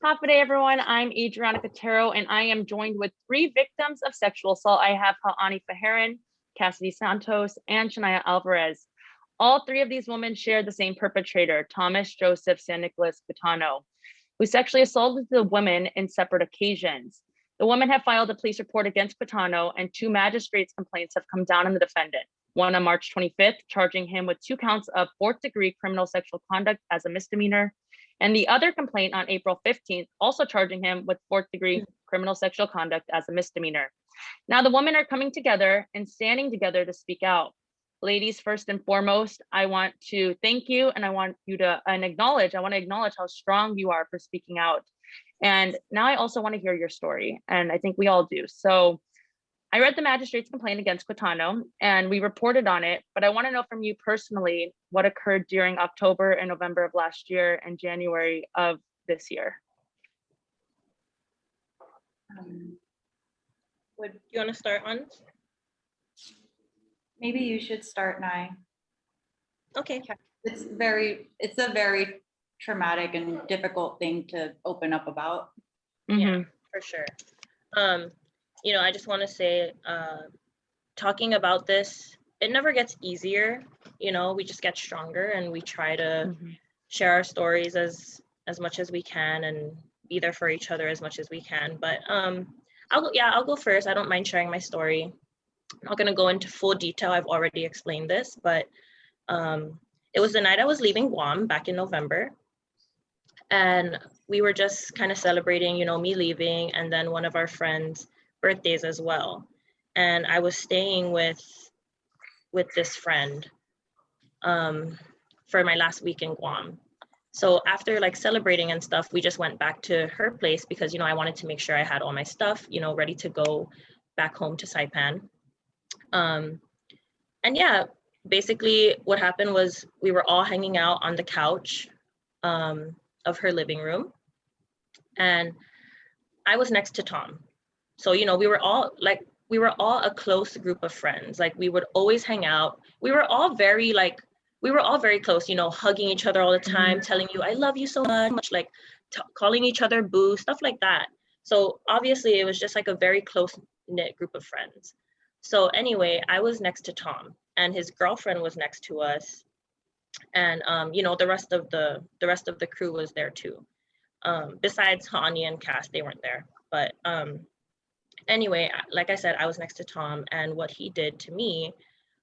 Top of the day, everyone. I'm Adriana Quitano, and I am joined with 3 victims of sexual assault. I have Haani Faharan, Cassidy Santos, and Shania Alvarez. All 3 of these women share the same perpetrator, Thomas Joseph San Nicolas Quitano, who sexually assaulted the women in separate occasions. The women have filed a police report against Quitano, and 2 magistrates' complaints have come down on the defendant. One on March 25th, charging him with 2 counts of 4th-degree criminal sexual conduct as a misdemeanor, and the other complaint on April 15th, also charging him with 4th-degree criminal sexual conduct as a misdemeanor. Now, the women are coming together and standing together to speak out. Ladies, first and foremost, I want to thank you, and I want to acknowledge how strong you are for speaking out. And now I also want to hear your story, and I think we all do. So I read the magistrate's complaint against Quitano, and we reported on it, but I want to know from you personally what occurred during October and November of last year and January of this year. Would you want to start on? Maybe you should start, Nai. Okay. It's a very traumatic and difficult thing to open up about. Yeah, for sure. I just want to say, talking about this, it never gets easier. We just get stronger, and we try to share our stories as much as we can and be there for each other as much as we can. But I'll go first. I don't mind sharing my story. I'm not going to go into full detail. I've already explained this, but it was the night I was leaving Guam back in November. And we were just kind of celebrating, me leaving, and then one of our friends' birthdays as well. And I was staying with this friend for my last week in Guam. So after celebrating and stuff, we just went back to her place because, I wanted to make sure I had all my stuff, ready to go back home to Saipan. And yeah, basically what happened was we were all hanging out on the couch of her living room, and I was next to Tom. So, we were all a close group of friends. We would always hang out. We were all very close, hugging each other all the time, telling you, I love you so much, calling each other boo, stuff like that. So obviously it was just a very close knit group of friends. So anyway, I was next to Tom, and his girlfriend was next to us. And, the rest of the crew was there too. Besides Hani and Cass, they weren't there. But anyway, like I said, I was next to Tom, and what he did to me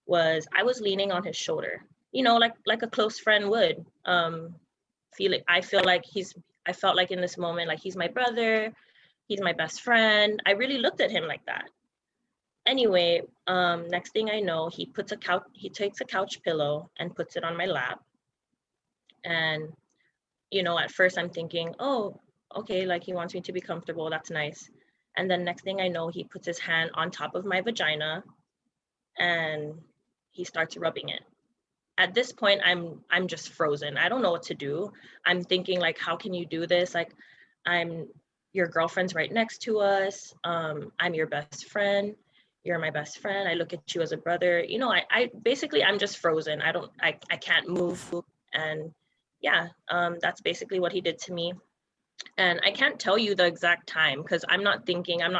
was I was leaning on his shoulder, like a close friend would. I felt like in this moment, he's my brother, he's my best friend. I really looked at him like that. Anyway, next thing I know, he takes a couch pillow and puts it on my lap. And, at first I'm thinking, oh, okay, he wants me to be comfortable, that's nice. And then next thing I know, he puts his hand on top of my vagina and he starts rubbing it. At this point, I'm just frozen. I don't know what to do. I'm thinking how can you do this? Your girlfriend's right next to us. I'm your best friend. You're my best friend. I look at you as a brother. I'm just frozen. I can't move. And yeah, that's basically what he did to me. And I can't tell you the exact time because I'm not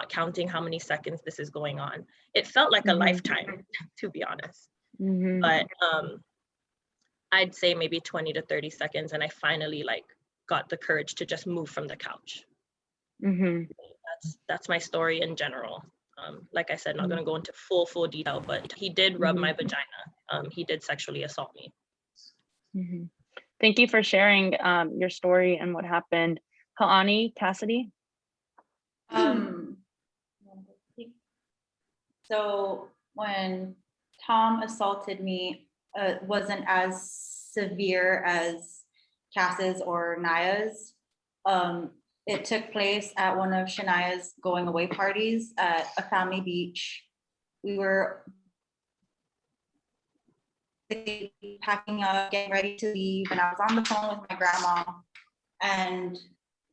counting how many seconds this is going on. It felt like a lifetime, to be honest. But I'd say maybe 20 to 30 seconds. And I finally got the courage to just move from the couch. That's my story in general. Like I said, not going to go into full detail, but he did rub my vagina. He did sexually assault me. Thank you for sharing your story and what happened. Haani, Cassidy? So when Tom assaulted me, it wasn't as severe as Cass's or Naya's. It took place at one of Shania's going away parties at a family beach. We were packing up, getting ready to leave, and I was on the phone with my grandma. And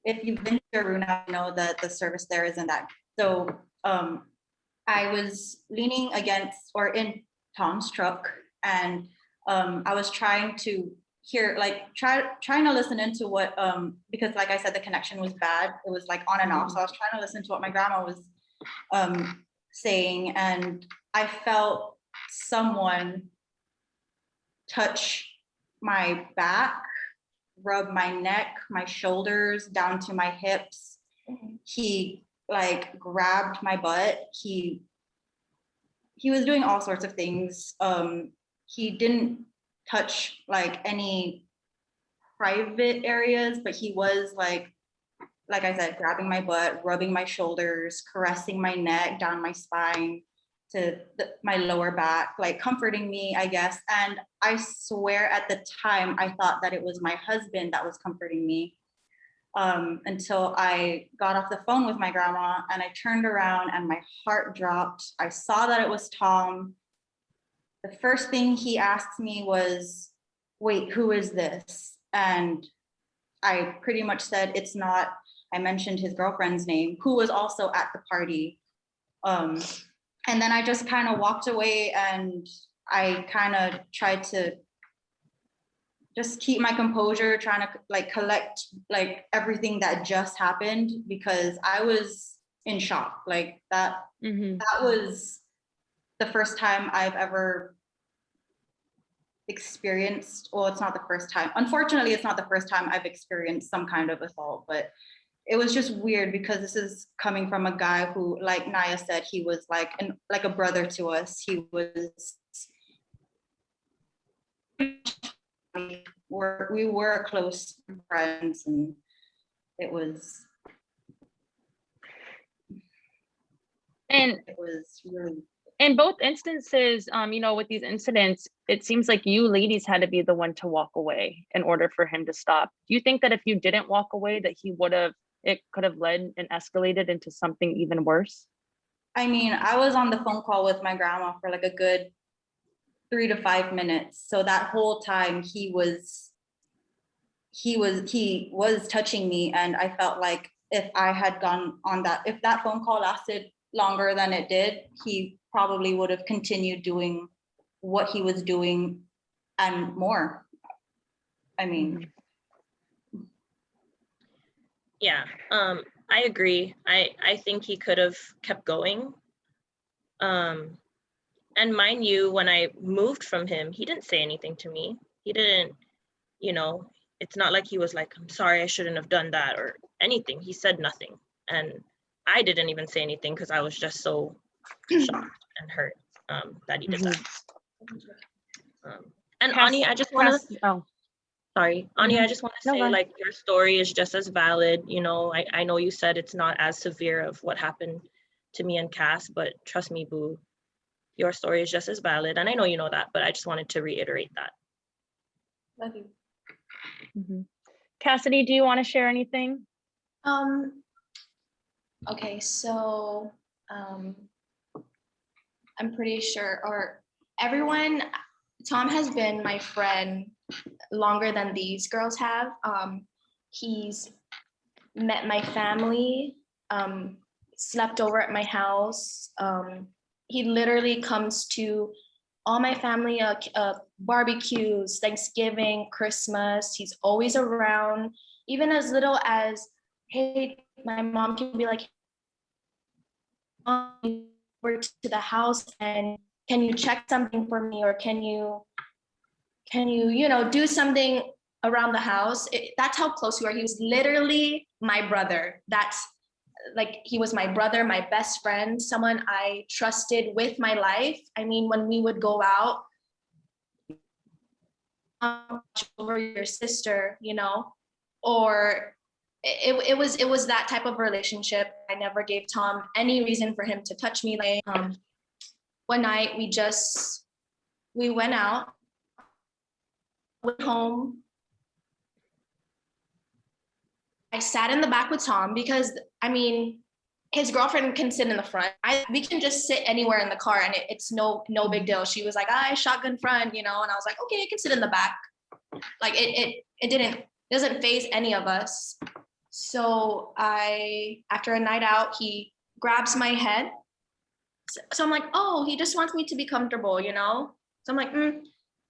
if you've been to Aruna, you know that the service there isn't that. So I was leaning against or in Tom's truck, and I was trying to hear, like trying to listen into what, because like I said, the connection was bad. It was like on and off. So I was trying to listen to what my grandma was saying, and I felt someone touch my back, rub my neck, my shoulders down to my hips. He like grabbed my butt. He was doing all sorts of things. He didn't touch like any private areas, but he was like I said, grabbing my butt, rubbing my shoulders, caressing my neck, down my spine to my lower back, like comforting me, I guess. And I swear at the time, I thought that it was my husband that was comforting me, until I got off the phone with my grandma and I turned around and my heart dropped. I saw that it was Tom. The first thing he asked me was, wait, who is this? And I pretty much said, it's not. I mentioned his girlfriend's name, who was also at the party. And then I just kind of walked away, and I kind of tried to just keep my composure, trying to like collect like everything that just happened, because I was in shock. Like that was the first time I've ever experienced, well, it's not the first time. Unfortunately, it's not the first time I've experienced some kind of assault, but it was just weird because this is coming from a guy who, like Naya said, he was like a brother to us. He was, we were close friends, and it was really. In both instances, with these incidents, it seems like you ladies had to be the one to walk away in order for him to stop. Do you think that if you didn't walk away, that it could have led and escalated into something even worse? I mean, I was on the phone call with my grandma for like a good 3 to 5 minutes. So that whole time he was touching me, and I felt like if I had gone on if that phone call lasted longer than it did, he probably would have continued doing what he was doing and more. I mean, Yeah, I agree. I think he could have kept going. And mind you, when I moved from him, he didn't say anything to me. He didn't, it's not like he was like, I'm sorry, I shouldn't have done that or anything. He said nothing. And I didn't even say anything because I was just so shocked and hurt that he did that. And Ani, I just want to, sorry, Ani, I just want to say, like, your story is just as valid. I know you said it's not as severe of what happened to me and Cass, but trust me, boo, your story is just as valid. And I know you know that, but I just wanted to reiterate that. Love you. Cassidy, do you want to share anything? Okay, so I'm pretty sure, or everyone, Tom has been my friend longer than these girls have. He's met my family, slept over at my house. He literally comes to all my family barbecues, Thanksgiving, Christmas. He's always around, even as little as, hey, my mom can be like, over to the house and can you check something for me, or can you do something around the house. That's how close we are. He was literally my brother. That's like, he was my brother, my best friend, someone I trusted with my life. I mean, when we would go out, over your sister, or it was that type of relationship. I never gave Tom any reason for him to touch me. Like, one night we went out, went home. I sat in the back with Tom because, I mean, his girlfriend can sit in the front. We can just sit anywhere in the car and it's no big deal. She was like, shotgun front, and I was like, okay, I can sit in the back. Like it doesn't faze any of us. So after a night out, he grabs my head. So I'm like, oh, he just wants me to be comfortable, So I'm like,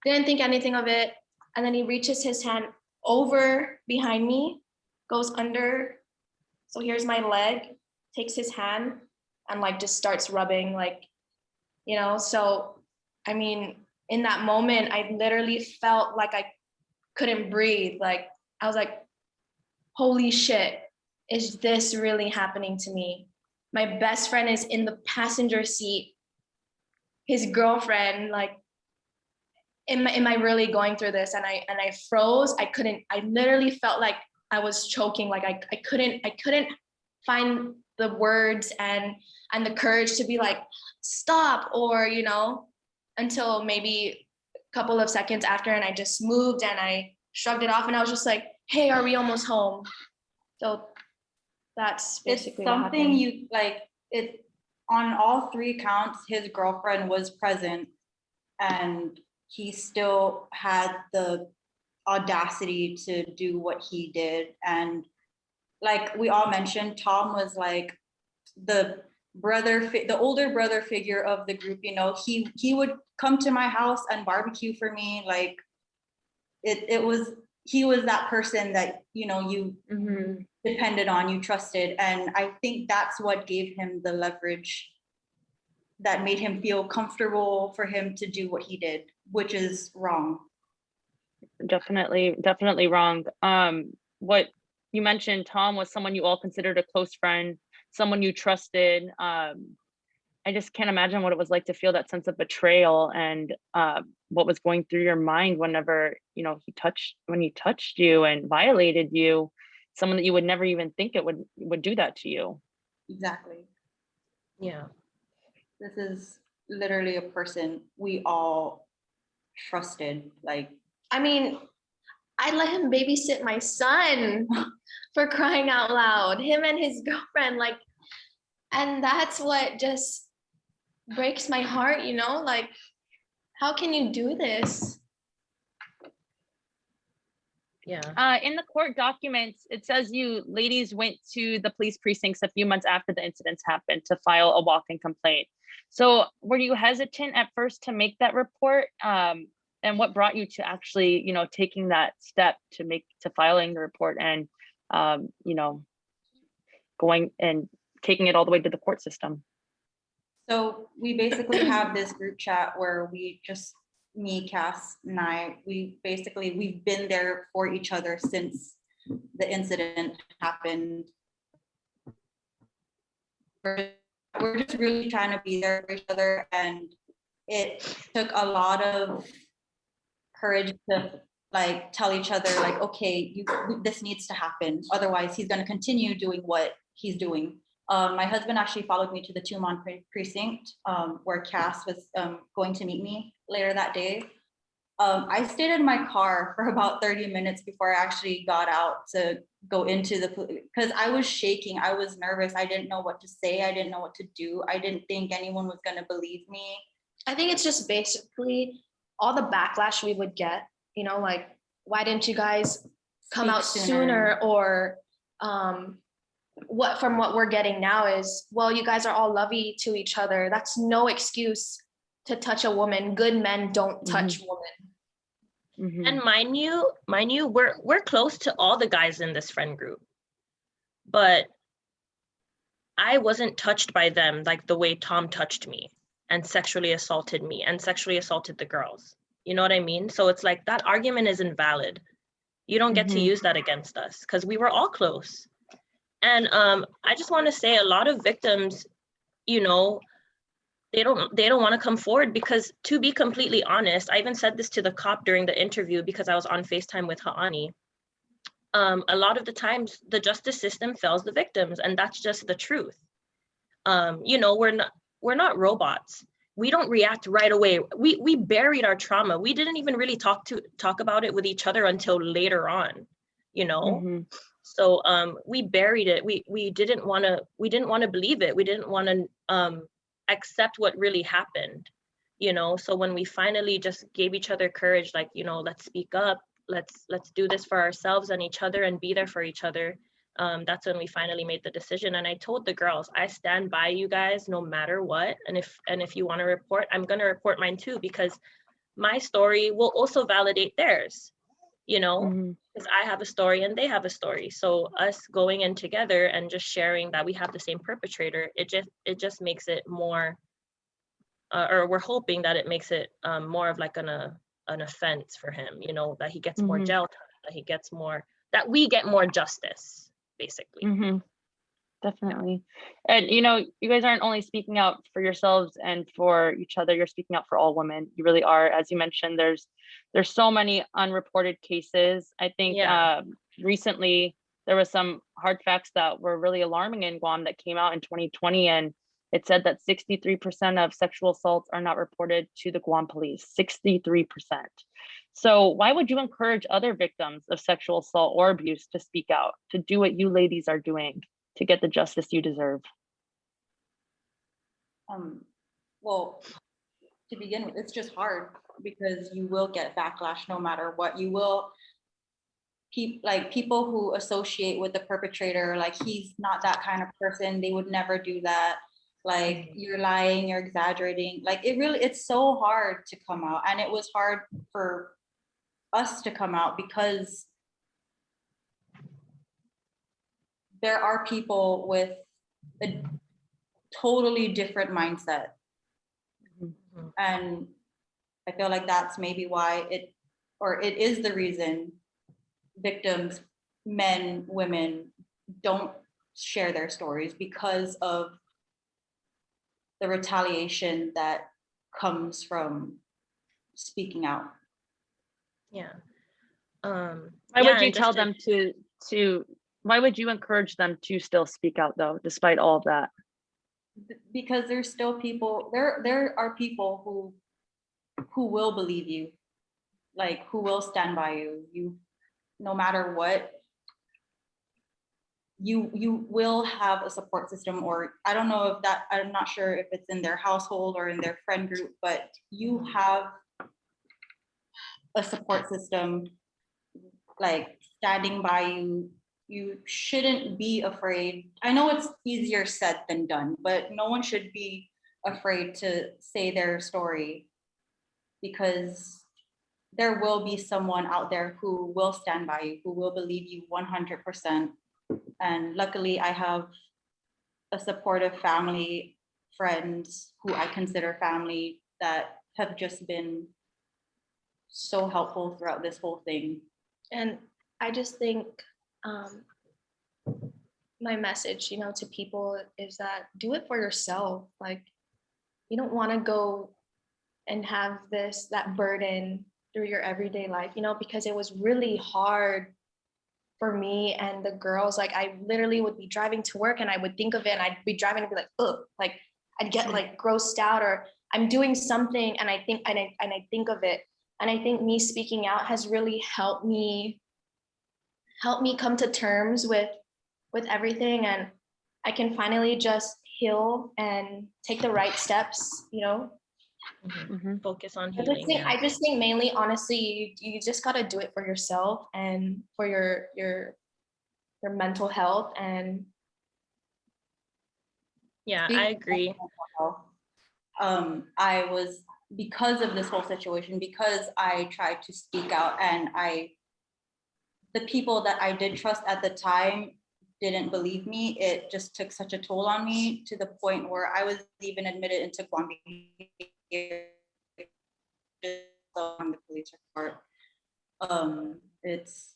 didn't think anything of it. and then he reaches his hand over behind me, goes under. So here's my leg, takes his hand and like just starts rubbing, like, you know, so I mean, in that moment, I literally felt like I couldn't breathe. Like, I was like, holy shit, is this really happening to me? My best friend is in the passenger seat. His girlfriend, like, am I really going through this? And I froze. I literally felt like I was choking. Like I couldn't find the words and the courage to be like, stop, or, you know, until maybe a couple of seconds after, and I just moved and I shrugged it off and I was just like, hey, are we almost home? So that's basically it's something you like. It on all 3 counts, his girlfriend was present, and he still had the audacity to do what he did. And like we all mentioned, Tom was like the older brother figure of the group. You know, he would come to my house and barbecue for me. Like he was that person that, you know, you depended on, you trusted. And I think that's what gave him the leverage that made him feel comfortable for him to do what he did, which is wrong. Definitely wrong. What you mentioned, Tom was someone you all considered a close friend, someone you trusted. I just can't imagine what it was like to feel that sense of betrayal and what was going through your mind whenever, you know, when he touched you and violated you, someone that you would never even think it would do that to you. Exactly. Yeah. This is literally a person we all trusted. Like, I mean, I let him babysit my son for crying out loud, him and his girlfriend, like, and that's what just breaks my heart, you know, like, how can you do this? Yeah. In the court documents, it says you ladies went to the police precincts a few months after the incidents happened to file a walk-in complaint. So were you hesitant at first to make that report? And what brought you to actually, you know, taking that step to filing the report and, you know, going and taking it all the way to the court system? So we basically have this group chat where me, Cass, and I, we've been there for each other since the incident happened. We're just really trying to be there for each other, and it took a lot of courage to like tell each other, like, okay, this needs to happen, otherwise he's going to continue doing what he's doing. My husband actually followed me to the Tumon precinct, where Cass was going to meet me later that day. I stayed in my car for about 30 minutes before I actually got out to go into because I was shaking. I was nervous. I didn't know what to say. I didn't know what to do. I didn't think anyone was going to believe me. I think it's just basically all the backlash we would get, you know, like, why didn't you guys come out sooner? Or what we're getting now is, well, you guys are all lovey to each other. That's no excuse to touch a woman. Good men don't touch women. And mind you, we're close to all the guys in this friend group, but I wasn't touched by them like the way Tom touched me and sexually assaulted me and sexually assaulted the girls. You know what I mean? So it's like that argument is invalid. You don't get to use that against us because we were all close. And I just want to say a lot of victims, you know, they don't want to come forward because, to be completely honest, I even said this to the cop during the interview because I was on FaceTime with Ha'ani. A lot of the times the justice system fails the victims, and that's just the truth. You know, we're not robots. We don't react right away. We buried our trauma. We didn't even really talk about it with each other until later on, you know. So we buried it. We didn't want to believe it. We didn't want to accept what really happened, you know. So when we finally just gave each other courage, like, you know, let's speak up, let's do this for ourselves and each other and be there for each other, that's when we finally made the decision. And I told the girls, I stand by you guys no matter what, and if you want to report, I'm going to report mine too, because my story will also validate theirs. you know, Mhm. because I have a story and they have a story. So us going in together and just sharing that we have the same perpetrator, it just makes it more, or we're hoping that it makes it more of like an offense for him, you know, that he gets more Mhm. jail time, that he gets more, that we get more justice, basically. Mhm. Definitely. And you know, you guys aren't only speaking out for yourselves and for each other, you're speaking out for all women. You really are. As you mentioned, there's so many unreported cases. I think Yeah. recently there was some hard facts that were really alarming in Guam that came out in 2020, and it said that 63% of sexual assaults are not reported to the Guam police. 63%. So why would you encourage other victims of sexual assault or abuse to speak out, to do what you ladies are doing, to get the justice you deserve? Well, to begin with, it's just hard because you will get backlash no matter what. You will people who associate with the perpetrator, like he's not that kind of person. They would never do that. Like you're lying, you're exaggerating. Like it's so hard to come out. And it was hard for us to come out because there are people with a totally different mindset. Mhm. And I feel like that's maybe why it is the reason victims, men, women, don't share their stories because of the retaliation that comes from speaking out. Yeah. Why would you tell them to why would you encourage them to still speak out though, despite all of that? Because there's still people, there are people who will believe you, like who will stand by you no matter what. You will have a support system, or I don't know if that, I'm not sure if it's in their household or in their friend group, but you have a support system like standing by you. You shouldn't be afraid. I know it's easier said than done, but no one should be afraid to say their story, because there will be someone out there who will stand by you, who will believe you 100%. And luckily, I have a supportive family, friends who I consider family, that have just been so helpful throughout this whole thing. And I just think my message, to people is that do it for yourself. Like, you don't want to go and have that burden through your everyday life, because it was really hard for me and the girls. Like, I literally would be driving to work and I would think of it and I'd be driving and be like, ugh, like I'd get like grossed out, or I'm doing something and I think of it. And I think me speaking out has really helped me come to terms with everything, and I can finally just heal and take the right steps. Focus on I just healing. think I just think mainly, honestly, you just gotta do it for yourself and for your mental health. And yeah, I agree. I was, because of this whole situation, because I tried to speak out, and the people that I did trust at the time didn't believe me. It just took such a toll on me, to the point where I was even admitted into Guam on the police report. It's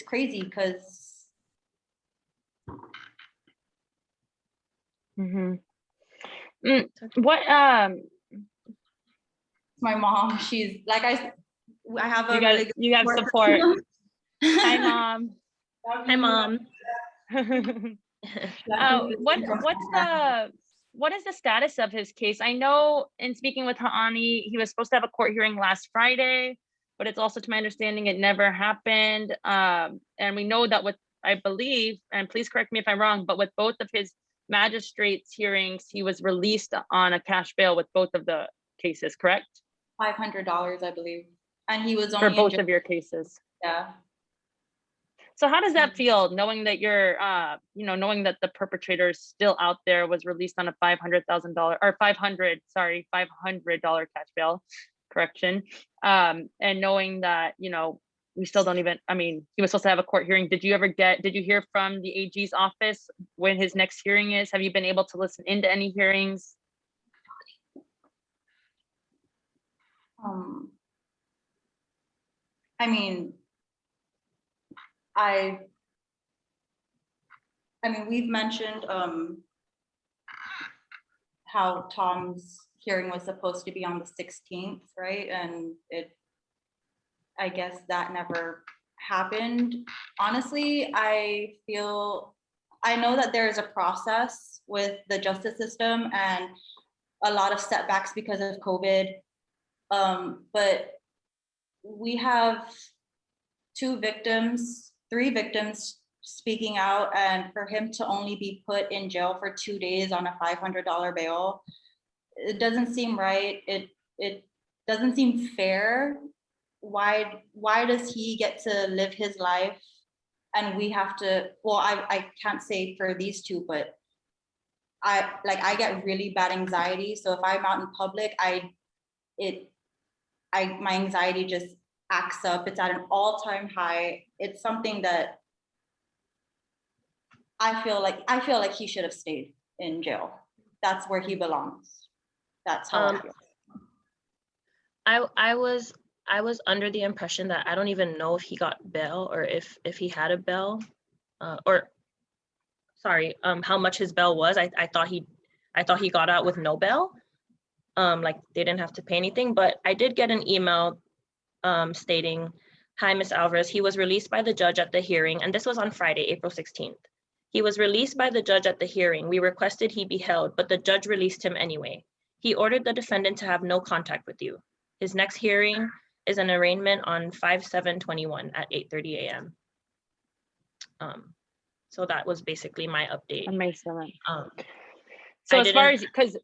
crazy because What my mom, she's like, I have a really good you have support. Hi, Mom. Hi, Mom. What is the status of his case? I know in speaking with Ha'ani, he was supposed to have a court hearing last Friday, but it's also to my understanding it never happened. And we know that I believe, and please correct me if I'm wrong, but with both of his magistrates hearings, he was released on a cash bail with both of the cases, correct? $500, I believe. And he was for only both of your cases. Yeah. So how does that feel, knowing that knowing that the perpetrator is still out there, was released on a $500,000 or $500 cash bail? correction. And knowing that, we still don't even, I mean, he was supposed to have a court hearing. Did you hear from the AG's office when his next hearing is? Have you been able to listen into any hearings? I mean, we've mentioned how Tom's hearing was supposed to be on the 16th, right? And I guess that never happened. Honestly, I know that there is a process with the justice system and a lot of setbacks because of COVID. But we have three victims speaking out, and for him to only be put in jail for 2 days on a $500 bail, it doesn't seem right. It doesn't seem fair. Why does he get to live his life and we have to, well, I can't say for these two, but I get really bad anxiety. So if I'm out in public, my anxiety just acts up. It's at an all-time high. It's something that I feel like he should have stayed in jail. That's where he belongs. That's how I feel. I was under the impression that I don't even know if he got bail or if he had a bail, how much his bail was. I thought he got out with no bail, like they didn't have to pay anything. But I did get an email stating, "Hi, Ms. Alvarez. He was released by the judge at the hearing," and this was on Friday, April 16th. "He was released by the judge at the hearing. We requested he be held, but the judge released him anyway. He ordered the defendant to have no contact with you. His next hearing is an arraignment on 5/7/21 at 8:30 a.m. So that was basically my update. On May 7th. So as far as, because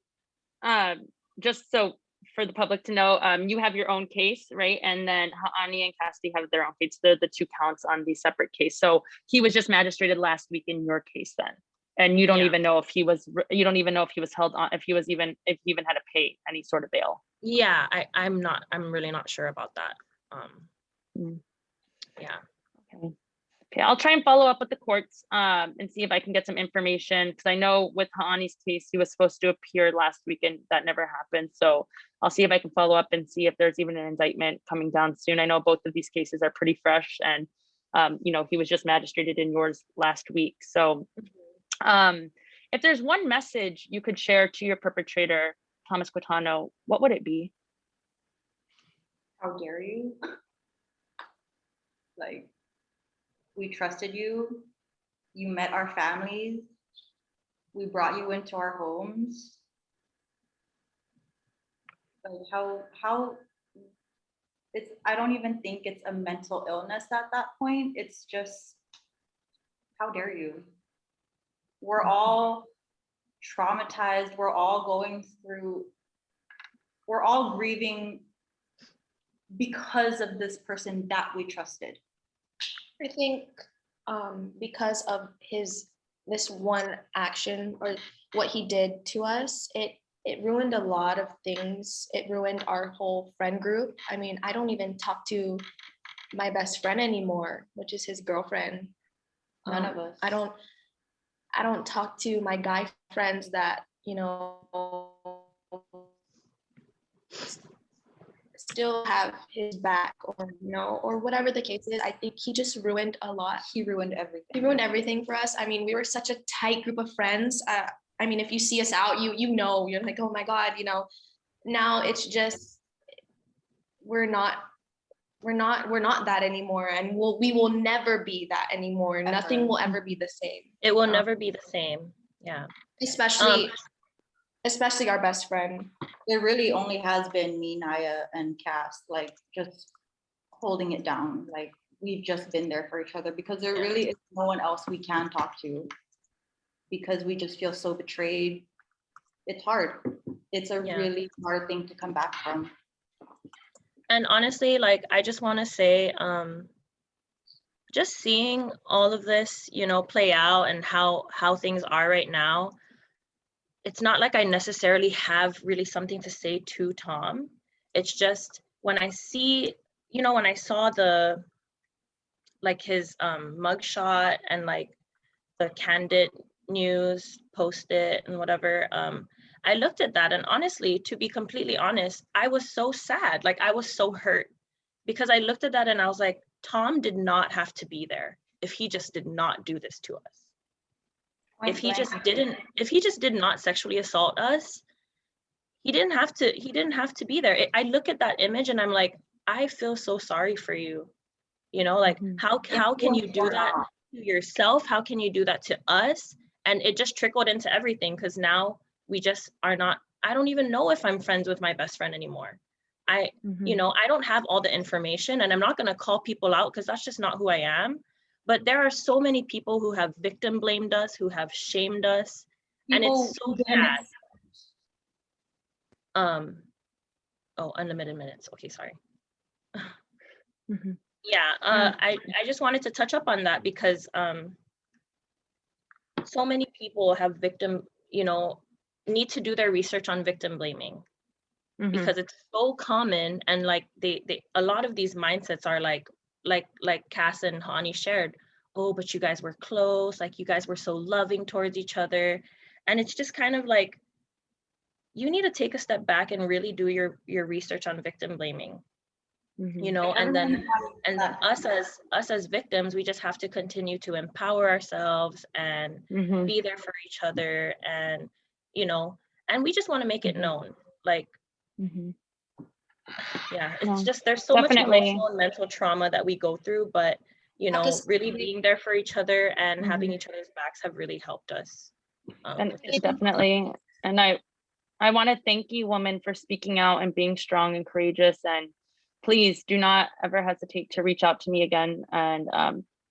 just so for the public to know, you have your own case, right? And then Ha'ani and Cassidy have their own case. They're the two counts on the separate case. So he was just magistrated last week in your case then. And you don't even know if he was held on, if he even had to pay any sort of bail. Yeah, I'm really not sure about that. Yeah. Okay, I'll try and follow up with the courts and see if I can get some information, because I know with Ha'ani's case, he was supposed to appear last week and that never happened. So I'll see if I can follow up and see if there's even an indictment coming down soon. I know both of these cases are pretty fresh, and he was just magistrated in yours last week. So if there's one message you could share to your perpetrator, Thomas Quitano, what would it be? How dare you? Like, we trusted you. You met our families. We brought you into our homes. Like how it's, I don't even think it's a mental illness at that point. It's just, how dare you? We're all traumatized. We're all grieving because of this person that we trusted. I think because of this one action or what he did to us, it ruined a lot of things. It ruined our whole friend group. I mean, I don't even talk to my best friend anymore, which is his girlfriend. None of us. I don't talk to my guy friends that, still have his back, or whatever the case is. I think he just ruined a lot. He ruined everything. He ruined everything for us. I mean, we were such a tight group of friends. I mean, if you see us out, you're like, oh my God, now it's just, we're not that anymore. And we will never be that anymore. Ever. Nothing will ever be the same. It will never be the same. Yeah. Especially our best friend. It really only has been me, Naya, and Cass, like just holding it down. Like we've just been there for each other because there really is no one else we can talk to because we just feel so betrayed. It's hard. It's a really hard thing to come back from. And honestly, like, I just want to say, just seeing all of this, play out and how things are right now, it's not like I necessarily have really something to say to Tom. It's just when I see, you know, when I saw the, like his mugshot and like the Candid News posted and whatever, I looked at that, and honestly, to be completely honest, I was so sad. Like I was so hurt because I looked at that and I was like, Tom did not have to be there if he just did not do this to us. If he just did not sexually assault us, he didn't have to be there. I look at that image and I'm like, I feel so sorry for you. You know, like how can you do that to yourself? How can you do that to us? And it just trickled into everything, because now we just are not, I don't even know if I'm friends with my best friend anymore. You know, I don't have all the information, and I'm not going to call people out because that's just not who I am. But there are so many people who have victim blamed us, who have shamed us, and it's so sad. Oh, unlimited minutes. Okay, sorry. Yeah, I just wanted to touch up on that because so many people have victim, you know, need to do their research on victim blaming, because it's so common, and like they a lot of these mindsets are like Cass and Hani shared. Oh, but you guys were close, like you guys were so loving towards each other, and it's just kind of like you need to take a step back and really do your research on victim blaming. You know, and then us as victims, we just have to continue to empower ourselves and be there for each other, and you know, and we just want to make it known, like yeah, it's just there's so much emotional and mental trauma that we go through, but you know, really being there for each other and having each other's backs have really helped us. And definitely, and I want to thank you, woman, for speaking out and being strong and courageous. And please do not ever hesitate to reach out to me again, and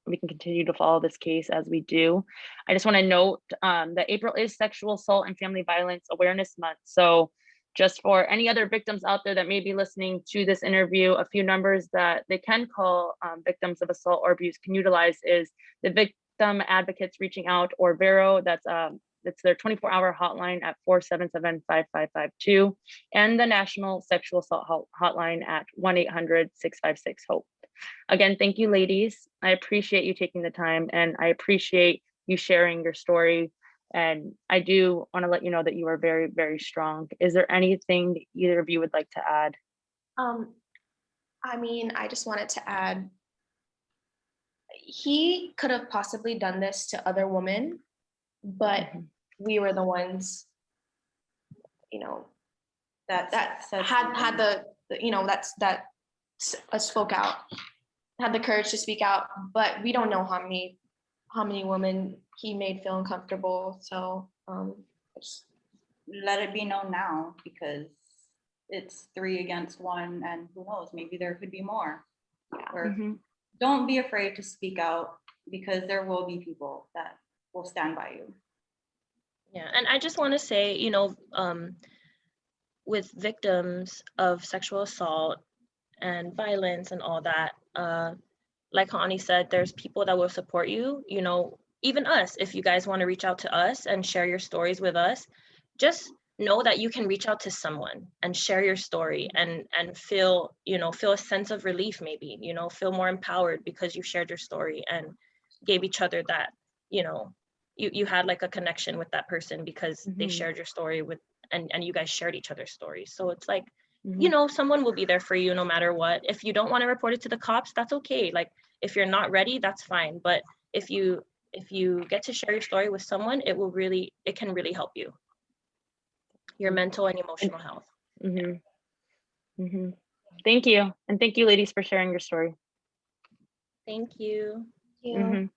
we can continue to follow this case as we do. I just want to note that April is Sexual Assault and Family Violence Awareness Month. So just for any other victims out there that may be listening to this interview, a few numbers that they can call victims of assault or abuse can utilize is the Victim Advocates Reaching Out, or VERO. It's their 24-hour hotline at 477-5552, and the National Sexual Assault Hotline at 1-800-656-HOPE. Again, thank you, ladies. I appreciate you taking the time, and I appreciate you sharing your story. And I do want to let you know that you are very, very strong. Is there anything that either of you would like to add? I mean, I just wanted to add, he could have possibly done this to other women, but we were the ones, you know, that had the you know, that spoke out, had the courage to speak out. But we don't know how many women he made feel uncomfortable. So just let it be known now, because it's 3 against 1, and who knows, maybe there could be more. Or don't be afraid to speak out, because there will be people that will stand by you. Yeah, and I just want to say, you know, with victims of sexual assault and violence and all that, like Hani said, there's people that will support you, you know, even us. If you guys want to reach out to us and share your stories with us, just know that you can reach out to someone and share your story and feel, you know, feel a sense of relief, maybe, you know, feel more empowered because you shared your story and gave each other that, you know, you had like a connection with that person because they shared your story with, and you guys shared each other's stories. So it's like, you know, someone will be there for you no matter what. If you don't want to report it to the cops, that's okay. Like if you're not ready, that's fine. But if you get to share your story with someone, it can really help you, your mental and emotional health. Thank you. And thank you, ladies, for sharing your story. Thank you. you.